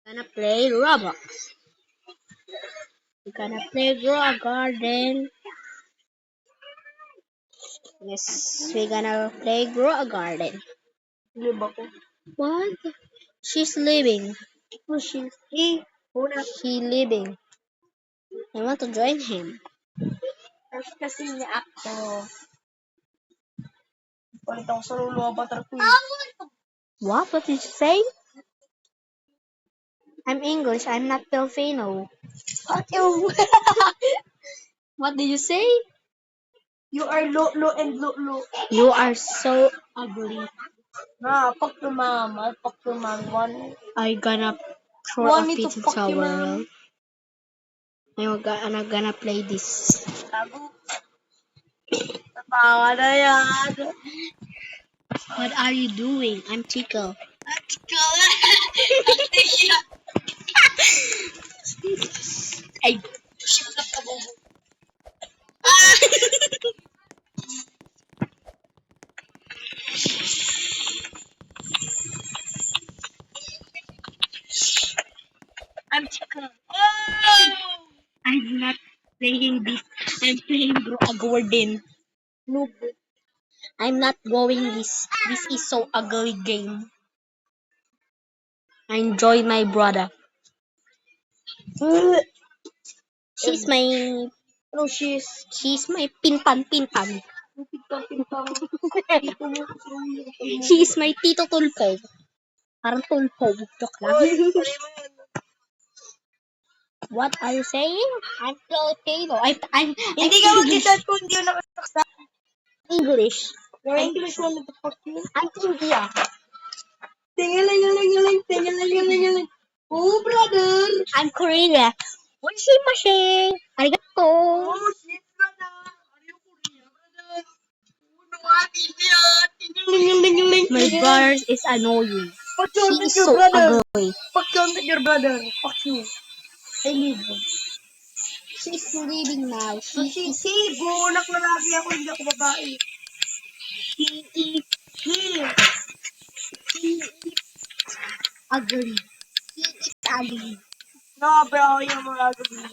Gonna play Roblox. We're gonna play Grow Garden. Yes, we're gonna play Grow a Garden. Live ako. What? She's leaving. Who she's? He. Una. He leaving. I want to join him. Kasi niya ako. Palit ako sa luluwa butterfly. What? What did you say? I'm English. I'm not Filipino. Fuck you. What did you say? You are low and low. You are so ugly. Nah, fuck your mama. Fuck your mom. One. I gonna throw Want a me to pizza fuck your towel. mom? I'm gonna play this. Tago. Tawa na yan. What are you doing? I'm Chico. Ay, I'm chicken. I'm not playing this. I'm playing Grow a Garden. Noob. I'm not going this. This is so ugly game. I enjoy my brother. She's my No, she's pintan. pintang. Dito mo. She's my tito tulpo. Parang tulpo. Joke lang. Oy, sorry mo yan. What are you saying? I'm Filipino. I'm Hindi ka mag-chat kung hindi yun nakasaksa. English. Your English one of the fuck you. I'm India. Tingaling. Oh, brother. I'm Korea. Washing. Arigato. Oh, shit, brother. Are you Korea, brother? Oh, no, Tingaling. My brother is annoying. Fuck He you, is your so brother. ugly. Fuck your brother. Fuck you. I leave. She's leaving now. She anak lalaki ako, hindi ako babae. She is ugly. He is ugly. No, bro, you're more ugly.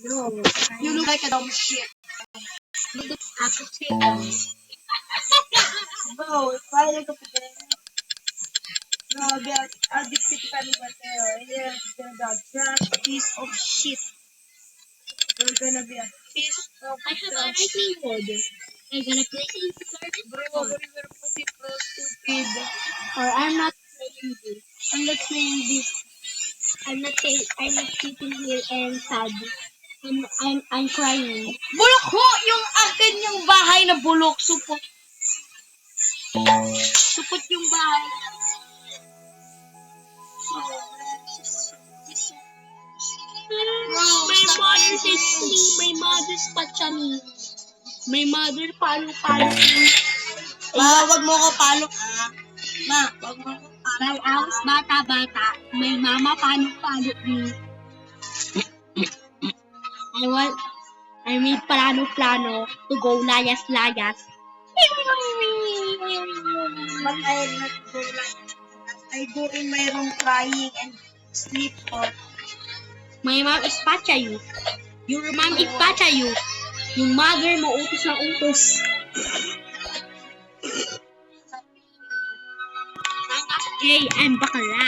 No. You look like a dumb shit. You look like a chicken. Bro, if I look up there, no, I'll be pretty funny but yes, the that piece of shit. You're gonna be a piece of I have a trash. writing board. I'm gonna place it in the service. Bro, we were putting so stupid. Or I'm not playing this. I'm not saying this. I'm not sitting here and sad. I'm crying. Bulok ho! Yung akin yung bahay na bulok. Supot. Supot yung bahay. My mother takes me. My mother's touching me. My mother palo-palo me. Ma, wag mo ko palo. Ma, wag mo ko palo. While I was bata-bata, my mama palo-palo me. I made plano-plano to go layas-layas. But I am not go like I go in my room crying and sleep off. My mom is pachayu. Your mom is pachayu. Yung mother mo utos ng utos. Hey, I'm bakla.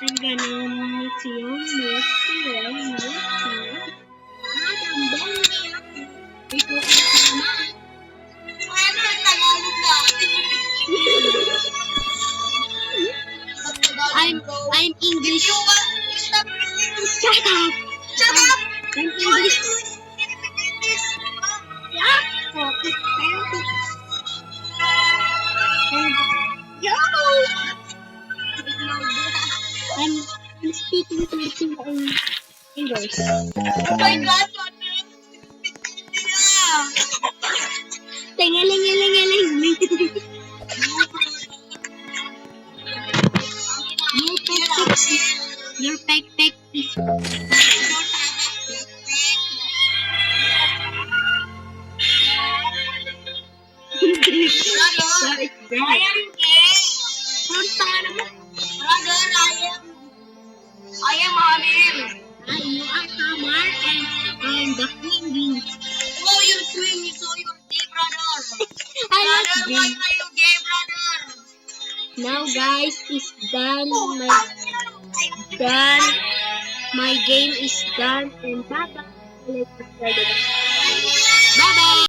I'm gonna meet you. Ito ka naman. Ano ang Tagalog natin? I'm English. Stop. Shut up. Shut up. I'm English. Yeah. Yo. I'm speaking to you in English. Oh my God, what is Tingaling. Your pek is Brother, I am gay. Punta ka naman. Brother, I am Amir. You are Hamar and I'm the queen bee. Oh, you're queen, so you're gay, brother. I love Brother, bee. why are you gay, brother? Now guys, it's done. Oh, Done. My game is done and bye bye. Bye bye.